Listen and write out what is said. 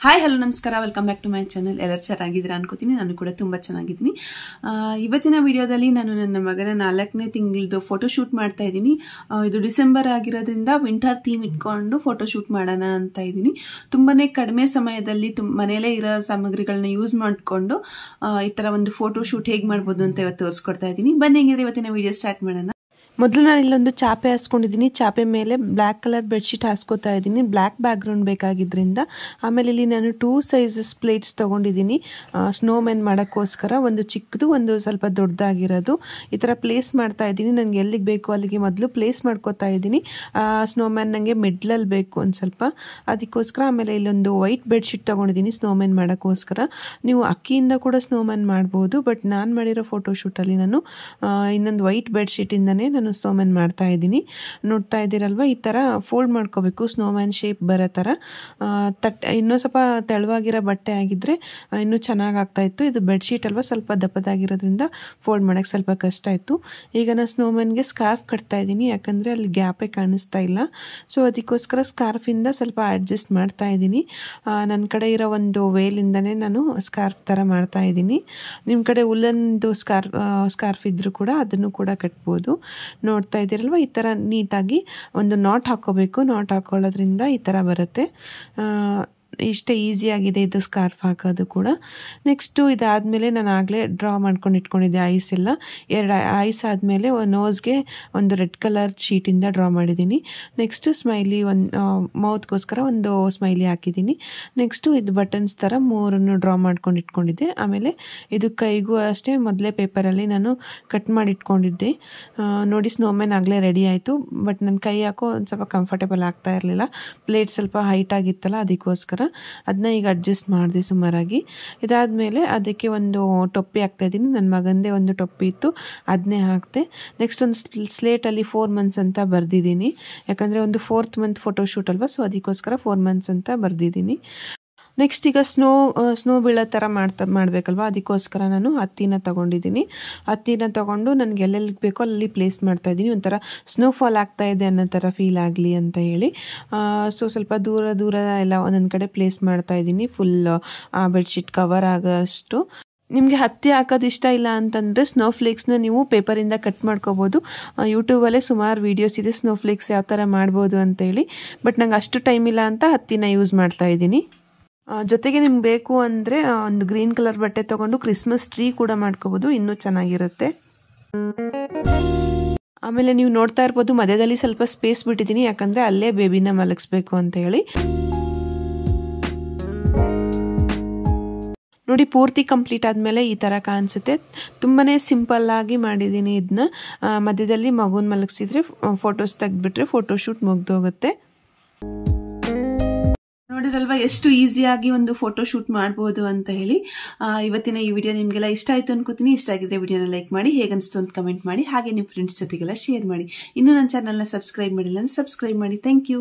Hi hello ನಮಸ್ಕಾರ, welcome back to my channel. ಎಲ್ಲರೂ ಚೆನ್ನಾಗಿದ್ದೀರಾ ಅನ್ಕೋತೀನಿ. ನಾನು ಕೂಡ ತುಂಬಾ ಚೆನ್ನಾಗಿದ್ದೀನಿ. ಇವತ್ತಿನ ವಿಡಿಯೋದಲ್ಲಿ ನಾನು ನನ್ನ ಮಗನ 4ನೇ ತಿಂಗಳದ್ದು ಫೋಟೋ ಶೂಟ್ ಮಾಡ್ತಾ ಇದ್ದೀನಿ. ಇದು ಡಿಸೆಂಬರ್ ಆಗಿರೋದ್ರಿಂದ ವಿಂಟರ್ ಥೀಮ್ ಇಟ್ಕೊಂಡು ಫೋಟೋ ಶೂಟ್ ಮಾಡೋಣ ಅಂತ ಇದ್ದೀನಿ. ತುಂಬಾನೇ ಕಡಿಮೆ ಸಮಯದಲ್ಲಿ ಮನೆಯಲ್ಲೇ ಇರೋ ಸಾಮಗ್ರಿಗಳನ್ನ ಯೂಸ್ ಮಾಡಿಕೊಂಡು ಈ ತರ ಒಂದು ಫೋಟೋ ಶೂಟ್ ಹೇಗೆ ಮಾಡ್ಬೋದು ಅಂತ ಇವತ್ತು ತೋರಿಸ್ಕೊಡ್ತಾ ಇದ್ದೀನಿ. ಬನ್ನಿ ಹೆಂಗಿದ್ರೆ ಇವತ್ತಿನ ವಿಡಿಯೋ ಸ್ಟಾರ್ಟ್ ಮಾಡೋಣ. ಮೊದಲು ನಾನು ಇಲ್ಲೊಂದು ಚಾಪೆ ಹಾಸ್ಕೊಂಡಿದ್ದೀನಿ. ಚಾಪೆ ಮೇಲೆ ಬ್ಲ್ಯಾಕ್ ಕಲರ್ ಬೆಡ್ಶೀಟ್ ಹಾಸ್ಕೋತಾ ಇದ್ದೀನಿ. ಬ್ಲ್ಯಾಕ್ ಬ್ಯಾಕ್ಗ್ರೌಂಡ್ ಬೇಕಾಗಿದ್ದರಿಂದ. ಆಮೇಲೆ ಇಲ್ಲಿ ನಾನು 2 ಸೈಜಸ್ ಪ್ಲೇಟ್ಸ್ ತೊಗೊಂಡಿದ್ದೀನಿ ಸ್ನೋಮ್ಯಾನ್ ಮಾಡೋಕ್ಕೋಸ್ಕರ. ಒಂದು ಚಿಕ್ಕದು, ಒಂದು ಸ್ವಲ್ಪ ದೊಡ್ಡದಾಗಿರೋದು. ಈ ಥರ ಪ್ಲೇಸ್ ಮಾಡ್ತಾ ಇದ್ದೀನಿ. ನನಗೆ ಎಲ್ಲಿಗೆ ಬೇಕು ಅಲ್ಲಿಗೆ ಮೊದಲು ಪ್ಲೇಸ್ ಮಾಡ್ಕೋತಾ ಇದ್ದೀನಿ. ಸ್ನೋಮ್ಯಾನ್ ನನಗೆ ಮಿಡ್ಲಲ್ಲಿ ಬೇಕು ಒಂದು ಸ್ವಲ್ಪ, ಅದಕ್ಕೋಸ್ಕರ. ಆಮೇಲೆ ಇಲ್ಲೊಂದು ವೈಟ್ ಬೆಡ್ಶೀಟ್ ತೊಗೊಂಡಿದ್ದೀನಿ ಸ್ನೋಮ್ಯಾನ್ ಮಾಡೋಕ್ಕೋಸ್ಕರ. ನೀವು ಅಕ್ಕಿಯಿಂದ ಕೂಡ ಸ್ನೋಮ್ಯಾನ್ ಮಾಡ್ಬೋದು, ಬಟ್ ನಾನು ಮಾಡಿರೋ ಫೋಟೋಶೂಟಲ್ಲಿ ನಾನು ಇನ್ನೊಂದು ವೈಟ್ ಬೆಡ್ಶೀಟಿಂದನೇ ನಾನು ಸ್ನೋಮ್ಯಾನ್ ಮಾಡ್ತಾ ಇದ್ದೀನಿ. ನೋಡ್ತಾ ಇದ್ದೀರಲ್ವ, ಈ ಥರ ಫೋಲ್ಡ್ ಮಾಡ್ಕೋಬೇಕು, ಸ್ನೋಮ್ಯಾನ್ ಶೇಪ್ ಬರೋ ಥರ. ಇನ್ನೂ ಸ್ವಲ್ಪ ತೆಳುವಾಗಿರೋ ಬಟ್ಟೆ ಆಗಿದ್ದರೆ ಇನ್ನೂ ಚೆನ್ನಾಗಿ ಆಗ್ತಾಯಿತ್ತು. ಇದು ಬೆಡ್ಶೀಟ್ ಅಲ್ವ, ಸ್ವಲ್ಪ ದಪ್ಪದಾಗಿರೋದ್ರಿಂದ ಫೋಲ್ಡ್ ಮಾಡೋಕ್ಕೆ ಸ್ವಲ್ಪ ಕಷ್ಟ ಆಯಿತು. ಈಗ ನಾನು ಸ್ನೋಮ್ಯಾನ್ಗೆ ಸ್ಕಾರ್ಫ್ ಕಟ್ತಾ ಇದ್ದೀನಿ, ಯಾಕಂದರೆ ಅಲ್ಲಿ ಗ್ಯಾಪೇ ಕಾಣಿಸ್ತಾ ಇಲ್ಲ. ಸೊ ಅದಕ್ಕೋಸ್ಕರ ಸ್ಕಾರ್ಫಿಂದ ಸ್ವಲ್ಪ ಅಡ್ಜಸ್ಟ್ ಮಾಡ್ತಾ ಇದ್ದೀನಿ. ನನ್ನ ಕಡೆ ಇರೋ ಒಂದು ವೇಲಿಂದನೇ ನಾನು ಸ್ಕಾರ್ಫ್ ಥರ ಮಾಡ್ತಾ ಇದ್ದೀನಿ. ನಿಮ್ಮ ಕಡೆ ಉಲ್ಲನ್ದು ಸ್ಕಾರ್ಫ್ ಇದ್ದರೂ ಕೂಡ ಅದನ್ನು ಕೂಡ ಕಟ್ಬೋದು. ನೋಡ್ತಾ ಇದ್ದೀರಲ್ವ, ಈ ಥರ ನೀಟಾಗಿ ಒಂದು ನಾಟ್ ಹಾಕ್ಕೋಬೇಕು. ನಾಟ್ ಹಾಕೊಳ್ಳೋದ್ರಿಂದ ಈ ಥರ ಬರುತ್ತೆ. ಇಷ್ಟೇ ಈಸಿಯಾಗಿದೆ ಇದು ಸ್ಕಾರ್ಫ್ ಹಾಕೋದು ಕೂಡ. ನೆಕ್ಸ್ಟು ಇದಾದಮೇಲೆ ನಾನು ಆಗಲೇ ಡ್ರಾ ಮಾಡ್ಕೊಂಡು ಇಟ್ಕೊಂಡಿದ್ದೆ ಐಸ್ ಎಲ್ಲ. 2 ಐಸ್ ಆದಮೇಲೆ ನೋಸ್ಗೆ ಒಂದು ರೆಡ್ ಕಲರ್ ಶೀಟಿಂದ ಡ್ರಾ ಮಾಡಿದ್ದೀನಿ. ನೆಕ್ಸ್ಟು ಸ್ಮೈಲಿ, ಒಂದು ಮೌತ್ಗೋಸ್ಕರ ಒಂದು ಸ್ಮೈಲಿ ಹಾಕಿದ್ದೀನಿ. ನೆಕ್ಸ್ಟು ಇದು ಬಟನ್ಸ್ ಥರ 3 ಡ್ರಾ ಮಾಡ್ಕೊಂಡು ಇಟ್ಕೊಂಡಿದ್ದೆ. ಆಮೇಲೆ ಇದು ಕೈಗೂ ಅಷ್ಟೇ ಮೊದಲೇ ಪೇಪರಲ್ಲಿ ನಾನು ಕಟ್ ಮಾಡಿ ಇಟ್ಕೊಂಡಿದ್ದೆ. ನೋಡಿ, ಸ್ನೋಮ್ಯಾನ್ ಆಗಲೇ ರೆಡಿ ಆಯಿತು. ಬಟ್ ನನ್ನ ಕೈ ಹಾಕೋ ಒಂದು ಸ್ವಲ್ಪ ಕಂಫರ್ಟೇಬಲ್ ಆಗ್ತಾ ಇರಲಿಲ್ಲ. ಪ್ಲೇಟ್ ಸ್ವಲ್ಪ ಹೈಟ್ ಆಗಿತ್ತಲ್ಲ, ಅದಕ್ಕೋಸ್ಕರ ಅದನ್ನ ಈಗ ಅಡ್ಜಸ್ಟ್ ಮಾಡಿದೆ ಸುಮಾರಾಗಿ. ಇದಾದಮೇಲೆ ಅದಕ್ಕೆ ಒಂದು ಟೊಪ್ಪಿ ಹಾಕ್ತಾಯಿದ್ದೀನಿ. ನನ್ನ ಮಗಂದೇ ಒಂದು ಟೊಪ್ಪಿ ಇತ್ತು, ಅದನ್ನೇ ಹಾಕ್ತೆ. ನೆಕ್ಸ್ಟ್ ಒಂದು ಸ್ಲೇಟಲ್ಲಿ 4 ಮಂತ್ಸ್ ಅಂತ ಬರೆದಿದ್ದೀನಿ, ಯಾಕಂದರೆ ಒಂದು 4th ಮಂತ್ ಫೋಟೋಶೂಟ್ ಅಲ್ವಾ, ಸೊ ಅದಕ್ಕೋಸ್ಕರ 4 ಮಂತ್ಸ್ ಅಂತ ಬರೆದಿದ್ದೀನಿ. ನೆಕ್ಸ್ಟ್ ಈಗ ಸ್ನೋ ಬೀಳೋ ಥರ ಮಾಡಬೇಕಲ್ವ, ಅದಕ್ಕೋಸ್ಕರ ನಾನು ಹತ್ತಿನ ತೊಗೊಂಡಿದ್ದೀನಿ. ಹತ್ತಿನ ತೊಗೊಂಡು ನನಗೆ ಎಲ್ಲೆಲ್ಲಿಗೆ ಬೇಕೋ ಅಲ್ಲಿ ಪ್ಲೇಸ್ ಮಾಡ್ತಾಯಿದ್ದೀನಿ. ಒಂಥರ ಸ್ನೋಫಾಲ್ ಆಗ್ತಾಯಿದೆ ಅನ್ನೋ ಥರ ಫೀಲ್ ಆಗಲಿ ಅಂತ ಹೇಳಿ. ಸೊ ಸ್ವಲ್ಪ ದೂರ ಎಲ್ಲ ಒಂದೊಂದು ಕಡೆ ಪ್ಲೇಸ್ ಮಾಡ್ತಾಯಿದ್ದೀನಿ, ಫುಲ್ ಆ ಬೆಡ್ಶೀಟ್ ಕವರ್ ಆಗೋಷ್ಟು. ನಿಮಗೆ ಹತ್ತಿ ಹಾಕೋದು ಇಷ್ಟ ಇಲ್ಲ ಅಂತಂದರೆ ಸ್ನೋಫ್ಲೇಕ್ಸ್ನ ನೀವು ಪೇಪರಿಂದ ಕಟ್ ಮಾಡ್ಕೋಬೋದು. ಯೂಟ್ಯೂಬಲ್ಲೇ ಸುಮಾರು ವೀಡಿಯೋಸ್ ಇದೆ ಸ್ನೋಫ್ಲೇಕ್ಸ್ ಯಾವ ಥರ ಮಾಡ್ಬೋದು ಅಂತೇಳಿ. ಬಟ್ ನಂಗೆ ಅಷ್ಟು ಟೈಮ್ ಇಲ್ಲ ಅಂತ ಹತ್ತಿನ ಯೂಸ್ ಮಾಡ್ತಾಯಿದ್ದೀನಿ. ಜೊತೆಗೆ ನಿಮ್ಗೆ ಬೇಕು ಅಂದರೆ ಒಂದು ಗ್ರೀನ್ ಕಲರ್ ಬಟ್ಟೆ ತೊಗೊಂಡು ಕ್ರಿಸ್ಮಸ್ ಟ್ರೀ ಕೂಡ ಮಾಡ್ಕೋಬೋದು, ಇನ್ನೂ ಚೆನ್ನಾಗಿರುತ್ತೆ. ಆಮೇಲೆ ನೀವು ನೋಡ್ತಾ ಇರ್ಬೋದು, ಮಧ್ಯದಲ್ಲಿ ಸ್ವಲ್ಪ ಸ್ಪೇಸ್ ಬಿಟ್ಟಿದ್ದೀನಿ, ಯಾಕಂದರೆ ಅಲ್ಲೇ ಬೇಬಿನ ಮಲಗಿಸ್ಬೇಕು ಅಂತ ಹೇಳಿ. ನೋಡಿ, ಪೂರ್ತಿ ಕಂಪ್ಲೀಟ್ ಆದಮೇಲೆ ಈ ಥರ ಕಾಣಿಸುತ್ತೆ. ತುಂಬಾ ಸಿಂಪಲ್ಲಾಗಿ ಮಾಡಿದ್ದೀನಿ ಇದನ್ನ. ಮಧ್ಯದಲ್ಲಿ ಮಗುನ ಮಲಗಿಸಿದ್ರೆ ಫೋಟೋಸ್ ತೆಗೆದ್ಬಿಟ್ರೆ ಫೋಟೋಶೂಟ್ ಮುಗ್ದೋಗುತ್ತೆ. ನೋಡಿರಲ್ವಾ ಎಷ್ಟು ಈಸಿಯಾಗಿ ಒಂದು ಫೋಟೋ ಶೂಟ್ ಮಾಡಬಹುದು ಅಂತ ಹೇಳಿ. ಇವತ್ತಿನ ಈ ವಿಡಿಯೋ ನಿಮಗೆಲ್ಲ ಇಷ್ಟ ಆಯಿತು ಅನ್ಕೋತೀನಿ. ಇಷ್ಟ ಆಗಿದ್ರೆ ವಿಡಿಯೋನ ಲೈಕ್ ಮಾಡಿ, ಹೇಗನ್ನಿಸ್ತು ಅಂತ ಕಮೆಂಟ್ ಮಾಡಿ, ಹಾಗೆ ನಿಮ್ಮ ಫ್ರೆಂಡ್ಸ್ ಜೊತೆಗೆಲ್ಲ ಶೇರ್ ಮಾಡಿ. ಇನ್ನೂ ನನ್ನ ಚಾನಲ್ನ ಸಬ್ಸ್ಕ್ರೈಬ್ ಮಾಡಿಲ್ಲ ಅಂದರೆ ಸಬ್ಸ್ಕ್ರೈಬ್ ಮಾಡಿ. Thank you.